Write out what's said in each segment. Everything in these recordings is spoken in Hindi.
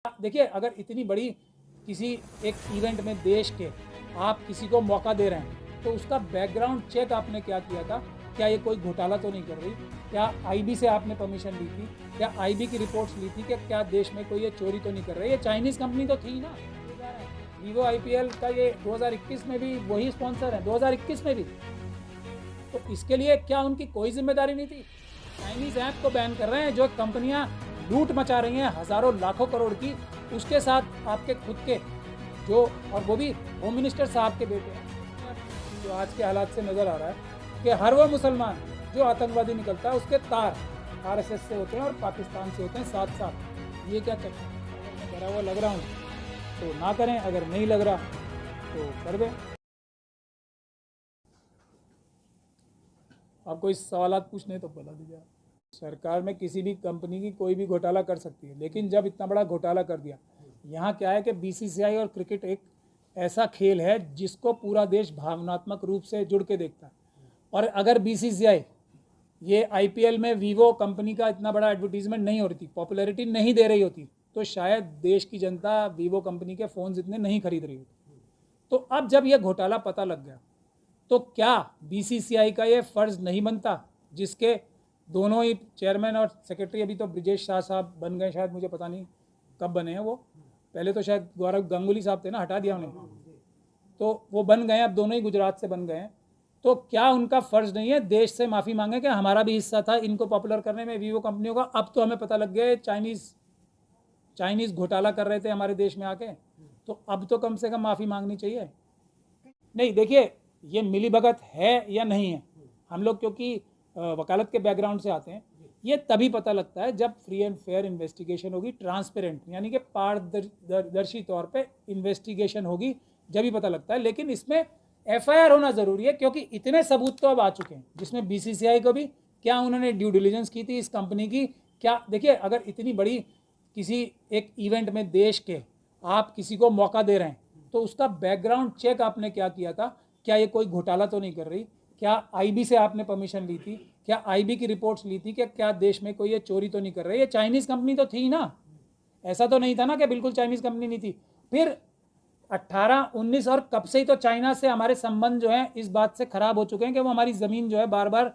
देखिए, अगर इतनी बड़ी किसी एक इवेंट में देश के आप किसी को मौका दे रहे हैं तो उसका बैकग्राउंड चेक आपने क्या किया था? क्या ये कोई घोटाला तो नहीं कर रही? क्या आईबी से आपने परमिशन ली थी? क्या आईबी की रिपोर्ट्स ली थी कि क्या देश में कोई ये चोरी तो नहीं कर रही? ये चाइनीज़ कंपनी तो थी ना। वीवो आईपीएल का ये 2021 में भी वही स्पॉन्सर है, 2021 में भी। तो इसके लिए क्या उनकी कोई जिम्मेदारी नहीं थी? चाइनीज ऐप को बैन कर रहे हैं, जो कंपनियां लूट मचा रही हैं हजारों लाखों करोड़ की, उसके साथ आपके खुद के जो, और वो भी होम मिनिस्टर साहब के बेटे हैं। जो आज के हालात से नज़र आ रहा है कि हर वो मुसलमान जो आतंकवादी निकलता है उसके तार आरएसएस से होते हैं और पाकिस्तान से होते हैं साथ साथ। ये क्या चक्कर भरा हुआ लग रहा हूँ तो ना करें, अगर नहीं लग रहा तो कर दें। आप कोई सवाल पूछने तो बता दीजिए। सरकार में किसी भी कंपनी की कोई भी घोटाला कर सकती है, लेकिन जब इतना बड़ा घोटाला कर दिया, यहाँ क्या है कि बीसीसीआई और क्रिकेट एक ऐसा खेल है जिसको पूरा देश भावनात्मक रूप से जुड़ के देखता है। और अगर बीसीसीआई ये आईपीएल में वीवो कंपनी का इतना बड़ा एडवर्टीजमेंट नहीं हो रही थी, पॉपुलैरिटी नहीं दे रही होती, तो शायद देश की जनता वीवो कंपनी के फ़ोन्स इतने नहीं खरीद रही होती। तो अब जब यह घोटाला पता लग गया तो क्या बीसीसीआई का ये फ़र्ज़ नहीं बनता, जिसके दोनों ही चेयरमैन और सेक्रेटरी, अभी तो ब्रिजेश शाह साहब बन गए शायद, मुझे पता नहीं कब बने हैं वो, पहले तो शायद गौरव गंगुली साहब थे ना, हटा दिया उन्हें, तो वो बन गए, अब दोनों ही गुजरात से बन गए हैं। तो क्या उनका फ़र्ज़ नहीं है देश से माफ़ी मांगे कि हमारा भी हिस्सा था इनको पॉपुलर करने में वीवो कंपनियों का? अब तो हमें पता लग गया चाइनीज़ घोटाला कर रहे थे हमारे देश में आके, तो अब तो कम से कम माफ़ी मांगनी चाहिए। नहीं, देखिए, ये मिलीभगत है या नहीं है, हम लोग क्योंकि वकालत के बैकग्राउंड से आते हैं, ये तभी पता लगता है जब फ्री एंड फेयर इन्वेस्टिगेशन होगी, ट्रांसपेरेंट यानी कि पारदर्शी तौर पे इन्वेस्टिगेशन होगी, जब ही पता लगता है। लेकिन इसमें एफआईआर होना ज़रूरी है, क्योंकि इतने सबूत तो अब आ चुके हैं, जिसमें बीसीसीआई को भी क्या उन्होंने ड्यू डिलिजेंस की थी इस कंपनी की, क्या। देखिए, अगर इतनी बड़ी किसी एक इवेंट में देश के आप किसी को मौका दे रहे हैं तो उसका बैकग्राउंड चेक आपने क्या किया था? क्या ये कोई घोटाला तो नहीं कर रही? क्या आईबी से आपने परमिशन ली थी? क्या आईबी की रिपोर्ट्स ली थी कि क्या देश में कोई ये चोरी तो नहीं कर रही? ये चाइनीज़ कंपनी तो थी ना, ऐसा तो नहीं था ना कि बिल्कुल चाइनीज़ कंपनी नहीं थी। फिर 18, 19 और कब से ही तो चाइना से हमारे संबंध जो हैं इस बात से ख़राब हो चुके हैं कि वो हमारी ज़मीन जो है बार बार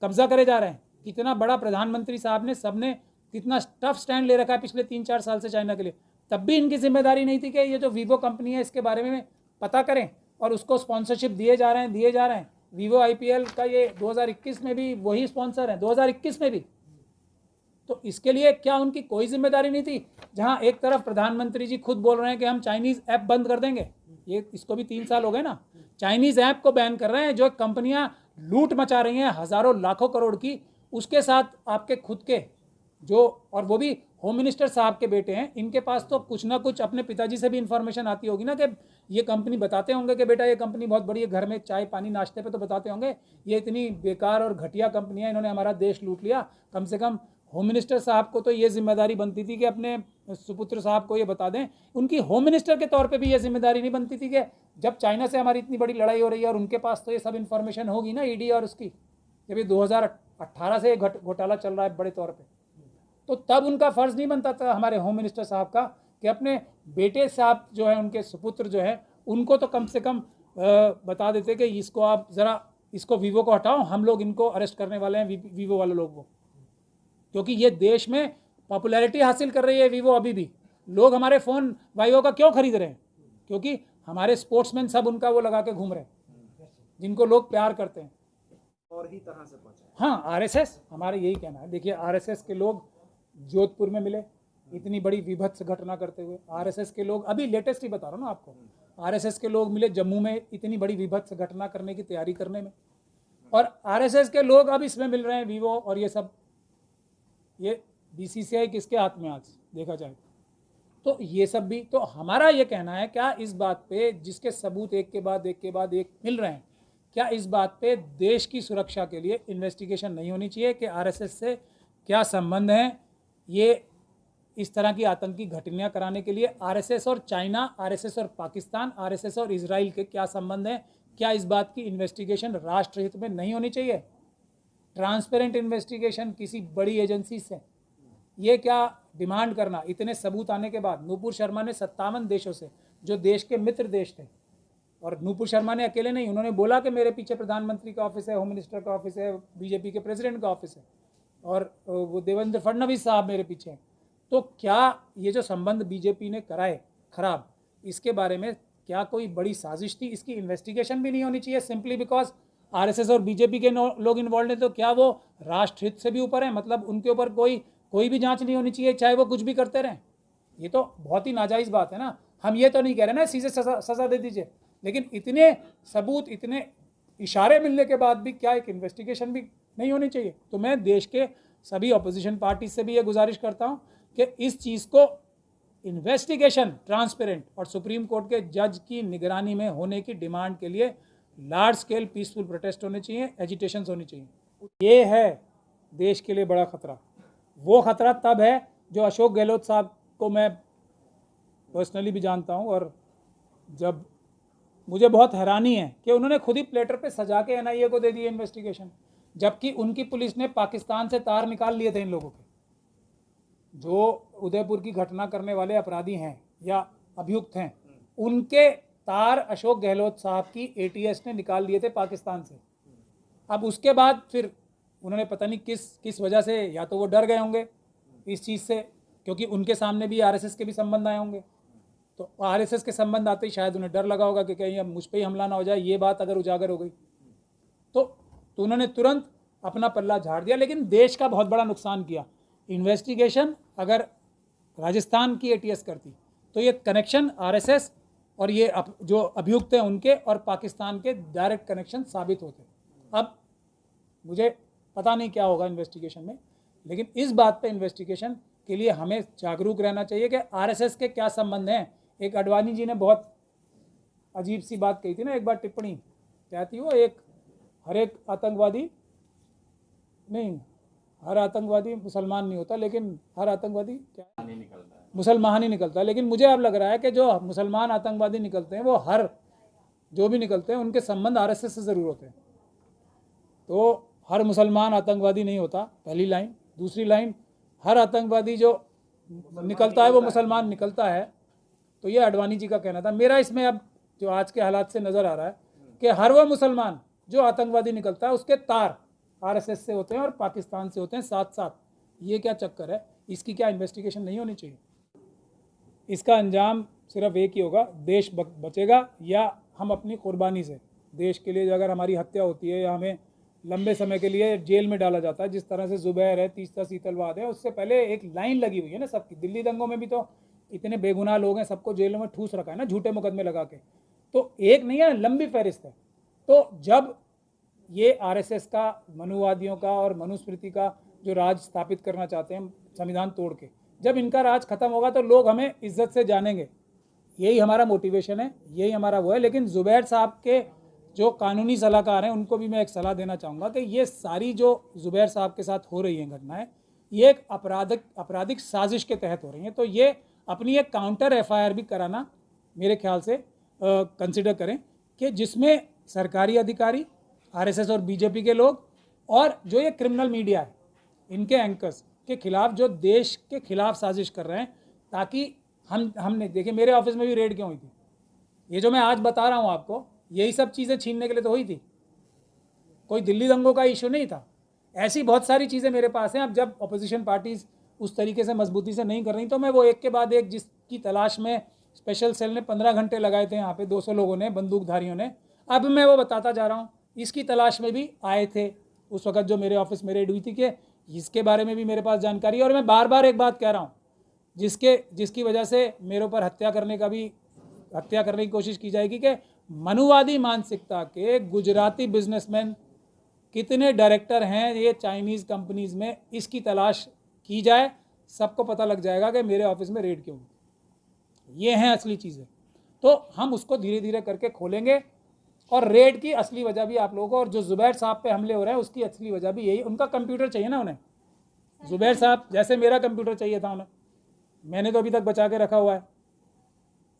कब्जा करे जा रहे हैं। कितना बड़ा प्रधानमंत्री साहब ने, सबने कितना टफ स्टैंड ले रखा है पिछले 3-4 साल से चाइना के लिए, तब भी इनकी जिम्मेदारी नहीं थी कि ये जो वीवो कंपनी है इसके बारे में पता करें, और उसको स्पॉन्सरशिप दिए जा रहे हैं। वीवो आईपीएल का ये 2021 में भी वही स्पॉन्सर है, 2021 में भी। तो इसके लिए क्या उनकी कोई जिम्मेदारी नहीं थी? जहां एक तरफ प्रधानमंत्री जी खुद बोल रहे हैं कि हम चाइनीज़ ऐप बंद कर देंगे, ये इसको भी 3 साल हो गए ना, चाइनीज़ ऐप को बैन कर रहे हैं, जो कंपनियां लूट मचा रही हैं हज़ारों लाखों करोड़ की, उसके साथ आपके खुद के जो, और वो भी होम मिनिस्टर साहब के बेटे हैं, इनके पास तो कुछ ना कुछ अपने पिताजी से भी इंफॉर्मेशन आती होगी ना, कि ये कंपनी बताते होंगे कि बेटा ये कंपनी बहुत बड़ी है, घर में चाय पानी नाश्ते पे तो बताते होंगे ये इतनी बेकार और घटिया कंपनी है, इन्होंने हमारा देश लूट लिया। कम से कम होम मिनिस्टर साहब को तो ये जिम्मेदारी बनती थी कि अपने सुपुत्र साहब को ये बता दें। उनकी होम मिनिस्टर के तौर पे भी ये जिम्मेदारी नहीं बनती थी कि जब चाइना से हमारी इतनी बड़ी लड़ाई हो रही है और उनके पास तो ये सब इन्फॉर्मेशन होगी ना, ईडी और उसकी, कि भाई 2018 से घोटाला चल रहा है बड़े तौर पर, तो तब उनका फ़र्ज़ नहीं बनता था हमारे होम मिनिस्टर साहब का कि अपने बेटे साहब जो है, उनके सुपुत्र जो है, उनको तो कम से कम बता देते कि इसको आप ज़रा, इसको वीवो को हटाओ, हम लोग इनको अरेस्ट करने वाले हैं, वीवो वाले लोग वो, क्योंकि ये देश में पॉपुलैरिटी हासिल कर रही है वीवो। अभी भी लोग हमारे फ़ोन वीवो का क्यों खरीद रहे हैं? क्योंकि हमारे स्पोर्ट्समैन सब उनका वो लगा के घूम रहे हैं, जिनको लोग प्यार करते हैं। और ही तरह से पहुंचा। हाँ, आरएसएस, हमारे यही कहना है। देखिए, आरएसएस के लोग जोधपुर में मिले इतनी बड़ी विभत्स घटना करते हुए, आरएसएस के लोग, अभी लेटेस्ट ही बता रहा हूँ ना आपको, आरएसएस के लोग मिले जम्मू में इतनी बड़ी विभत्स घटना करने की तैयारी करने में, और आरएसएस के लोग अब इसमें मिल रहे हैं वीवो और ये सब। ये बीसीसीआई किसके हाथ में आज देखा जाए तो ये सब भी। तो हमारा ये कहना है, क्या इस बात पे, जिसके सबूत एक के बाद एक मिल रहे हैं, क्या इस बात पे देश की सुरक्षा के लिए इन्वेस्टिगेशन नहीं होनी चाहिए कि आरएसएस से क्या संबंध है? ये इस तरह की आतंकी घटनाएं कराने के लिए आरएसएस और चाइना, आरएसएस और पाकिस्तान, आरएसएस और इजराइल के क्या संबंध हैं? क्या इस बात की इन्वेस्टिगेशन राष्ट्रहित में नहीं होनी चाहिए? ट्रांसपेरेंट इन्वेस्टिगेशन किसी बड़ी एजेंसी से, ये क्या डिमांड करना, इतने सबूत आने के बाद नूपुर शर्मा ने 57 देशों से, जो देश के मित्र देश थे, और नूपुर शर्मा ने अकेले नहीं, उन्होंने बोला कि मेरे पीछे प्रधानमंत्री का ऑफिस है, होम मिनिस्टर का ऑफिस है, बीजेपी के प्रेसिडेंट का ऑफिस है, और वो देवेंद्र फडणवीस साहब मेरे पीछे हैं। तो क्या ये जो संबंध बीजेपी ने कराए खराब, इसके बारे में क्या कोई बड़ी साजिश थी? इसकी इन्वेस्टिगेशन भी नहीं होनी चाहिए सिंपली बिकॉज आरएसएस और बीजेपी के लोग इन्वॉल्व हैं। तो क्या वो राष्ट्रहित से भी ऊपर है? मतलब उनके ऊपर कोई भी जांच नहीं होनी चाहिए, चाहे वो कुछ भी करते रहें? ये तो बहुत ही नाजायज़ बात है ना। हम ये तो नहीं कह रहे ना सीधे सज़ा दे दीजिए, लेकिन इतने सबूत, इतने इशारे मिलने के बाद भी क्या एक इन्वेस्टिगेशन भी नहीं होनी चाहिए? तो मैं देश के सभी अपोजिशन पार्टी से भी ये गुजारिश करता हूँ कि इस चीज़ को इन्वेस्टिगेशन ट्रांसपेरेंट और सुप्रीम कोर्ट के जज की निगरानी में होने की डिमांड के लिए लार्ज स्केल पीसफुल प्रोटेस्ट होने चाहिए, एजिटेशंस होनी चाहिए। ये है देश के लिए बड़ा खतरा। वो खतरा तब है जो अशोक गहलोत साहब को मैं पर्सनली भी जानता हूँ, और जब मुझे बहुत हैरानी है कि उन्होंने खुद ही प्लेटर पे सजा के एनआईए को दे दी इन्वेस्टिगेशन, जबकि उनकी पुलिस ने पाकिस्तान से तार निकाल लिए थे इन लोगों के। जो उदयपुर की घटना करने वाले अपराधी हैं या अभियुक्त हैं, उनके तार अशोक गहलोत साहब की एटीएस ने निकाल लिए थे पाकिस्तान से। अब उसके बाद फिर उन्होंने पता नहीं किस वजह से, या तो वो डर गए होंगे इस चीज़ से, क्योंकि उनके सामने भी आरएसएस के भी संबंध आए होंगे, तो आरएसएस के संबंध आते ही शायद उन्हें डर लगा होगा कि कहीं अब मुझ पर ही हमला ना हो जाए, ये बात अगर उजागर हो गई तो उन्होंने तुरंत अपना पल्ला झाड़ दिया, लेकिन देश का बहुत बड़ा नुकसान किया। इन्वेस्टिगेशन अगर राजस्थान की एटीएस करती तो ये कनेक्शन आरएसएस और ये जो अभियुक्त हैं उनके और पाकिस्तान के डायरेक्ट कनेक्शन साबित होते। अब मुझे पता नहीं क्या होगा इन्वेस्टिगेशन में, लेकिन इस बात पे इन्वेस्टिगेशन के लिए हमें जागरूक रहना चाहिए कि आरएसएस के क्या संबंध हैं। एक अडवाणी जी ने बहुत अजीब सी बात कही थी ना एक बार, टिप्पणी क्या थी वो, हर एक आतंकवादी नहीं, हर आतंकवादी मुसलमान नहीं होता, लेकिन हर आतंकवादी क्या मुसलमान ही निकलता है। लेकिन मुझे अब लग रहा है कि जो मुसलमान आतंकवादी निकलते हैं वो जो भी निकलते हैं उनके संबंध आरएसएस से ज़रूर होते हैं। तो हर मुसलमान आतंकवादी नहीं होता, पहली लाइन। दूसरी लाइन, हर आतंकवादी जो निकलता है वो मुसलमान निकलता है। तो ये अडवाणी जी का कहना था। मेरा इसमें अब जो आज के हालात से नज़र आ रहा है कि हर वो मुसलमान जो आतंकवादी निकलता है उसके तार आरएसएस से होते हैं और पाकिस्तान से होते हैं साथ साथ। ये क्या चक्कर है? इसकी क्या इन्वेस्टिगेशन नहीं होनी चाहिए? इसका अंजाम सिर्फ एक ही होगा, देश बचेगा या हम अपनी कुर्बानी से देश के लिए, अगर हमारी हत्या होती है या हमें लंबे समय के लिए जेल में डाला जाता है, जिस तरह से जुबैर है, तीस्ता सीतलवाद है, उससे पहले एक लाइन लगी हुई है ना सबकी। दिल्ली दंगों में भी तो इतने बेगुनाह लोग हैं, सबको जेलों में ठूस रखा है ना झूठे मुकदमे लगा के। तो एक नहीं है, लंबी फहरिस्त है। तो जब ये आरएसएस का, मनुवादियों का और मनुस्मृति का जो राज स्थापित करना चाहते हैं संविधान तोड़ के, जब इनका राज खत्म होगा तो लोग हमें इज्जत से जानेंगे। यही हमारा मोटिवेशन है, यही हमारा वो है। लेकिन जुबैर साहब के जो कानूनी सलाहकार हैं उनको भी मैं एक सलाह देना चाहूँगा कि ये सारी जो जुबैर साहब के साथ हो रही हैं घटनाएं, ये एक आपराधिक साजिश के तहत हो रही हैं। तो ये अपनी एक काउंटर एफआईआर भी कराना मेरे ख्याल से कंसिडर करें, कि जिसमें सरकारी अधिकारी, आरएसएस और बीजेपी के लोग और जो ये क्रिमिनल मीडिया है, इनके एंकर्स के खिलाफ जो देश के खिलाफ साजिश कर रहे हैं, ताकि हमने देखिए मेरे ऑफिस में भी रेड क्यों हुई थी, ये जो मैं आज बता रहा हूँ आपको, यही सब चीज़ें छीनने के लिए तो हुई थी। कोई दिल्ली दंगों का इशू नहीं था। ऐसी बहुत सारी चीज़ें मेरे पास हैं। अब जब अपोजिशन पार्टीज़ उस तरीके से मजबूती से नहीं कर रही, तो मैं वो एक के बाद एक जिसकी तलाश में स्पेशल सेल ने 15 घंटे लगाए थे, यहाँ पे 200 लोगों ने, बंदूकधारियों ने, अब मैं वो बताता जा रहा हूँ। इसकी तलाश में भी आए थे उस वक्त जो मेरे ऑफिस में रेड हुई थी, कि इसके बारे में भी मेरे पास जानकारी है। और मैं बार बार एक बात कह रहा हूँ, जिसकी वजह से मेरे ऊपर हत्या करने की कोशिश की जाएगी, कि मनुवादी मानसिकता के गुजराती बिजनेसमैन कितने डायरेक्टर हैं ये चाइनीज़ कंपनीज़ में, इसकी तलाश की जाए, सबको पता लग जाएगा कि मेरे ऑफिस में रेड क्यों हुई। ये हैं असली चीज़ें। तो हम उसको धीरे धीरे करके खोलेंगे, और रेड की असली वजह भी आप लोगों को, और जो जुबैर साहब पे हमले हो रहे हैं उसकी असली वजह भी यही। उनका कंप्यूटर चाहिए ना उन्हें, जुबैर साहब जैसे मेरा कंप्यूटर चाहिए था उन्हें, मैंने तो अभी तक बचा के रखा हुआ है।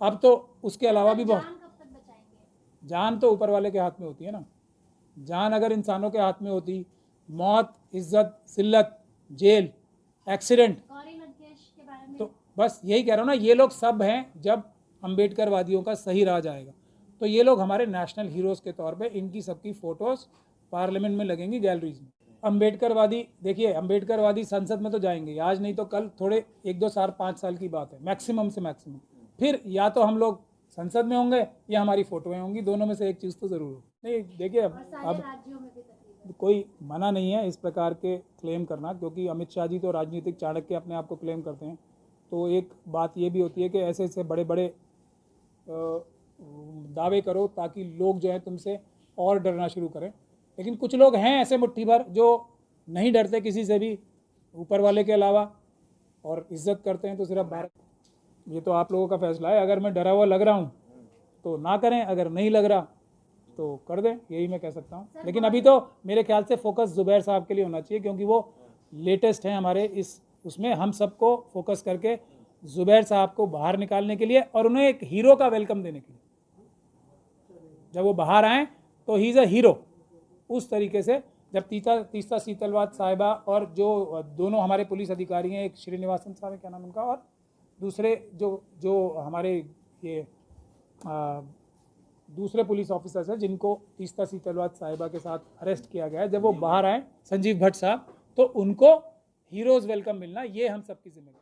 अब तो उसके अलावा भी बहुत, जान तो ऊपर वाले के हाथ में होती है ना। जान अगर इंसानों के हाथ में होती, मौत, इज्जत, जिल्लत, जेल, एक्सीडेंट, बस यही कह रहा हूँ ना, ये लोग सब हैं जब अम्बेडकरवादियों का सही राज आएगा तो ये लोग हमारे नेशनल हीरोज़ के तौर पे इनकी सबकी फ़ोटोज़ पार्लियामेंट में लगेंगी गैलरीज में। अम्बेडकरवादी देखिए, अम्बेडकरवादी संसद में तो जाएंगे आज नहीं तो कल, थोड़े 1-2 साल 5 साल की बात है मैक्सिमम से मैक्सिमम। फिर या तो हम लोग संसद में होंगे या हमारी फ़ोटोएँ होंगी, दोनों में से एक चीज़ तो ज़रूर हो। नहीं देखिए, अब कोई मना नहीं है इस प्रकार के क्लेम करना, क्योंकि अमित शाह जी तो राजनीतिक चाणक्य अपने आप को क्लेम करते हैं। तो एक बात ये भी होती है कि ऐसे ऐसे बड़े बड़े दावे करो ताकि लोग जो है तुमसे और डरना शुरू करें। लेकिन कुछ लोग हैं ऐसे मुट्ठी भर जो नहीं डरते किसी से भी ऊपर वाले के अलावा, और इज्जत करते हैं तो सिर्फ भारत। ये तो आप लोगों का फैसला है, अगर मैं डरा हुआ लग रहा हूँ तो ना करें, अगर नहीं लग रहा तो कर दें, यही मैं कह सकता हूँ। लेकिन अभी तो मेरे ख्याल से फोकस जुबैर साहब के लिए होना चाहिए, क्योंकि वो लेटेस्ट हैं हमारे इस उसमें। हम सबको फोकस करके जुबैर साहब को बाहर निकालने के लिए और उन्हें एक हीरो का वेलकम देने के लिए, जब वो बाहर आए तो ही इज़ अ हीरो। उस तरीके से जब तीस्ता सीतलवाद साहिबा और जो दोनों हमारे पुलिस अधिकारी हैं, एक श्रीनिवासन साहब है, क्या नाम उनका, और दूसरे जो हमारे ये दूसरे पुलिस ऑफिसर्स हैं जिनको तीस्ता सीतलवाद साहिबा के साथ अरेस्ट किया गया है, जब वो बाहर आए, संजीव भट्ट साहब, तो उनको हीरोज़ वेलकम मिलना, ये हम सबकी जिम्मेदारी।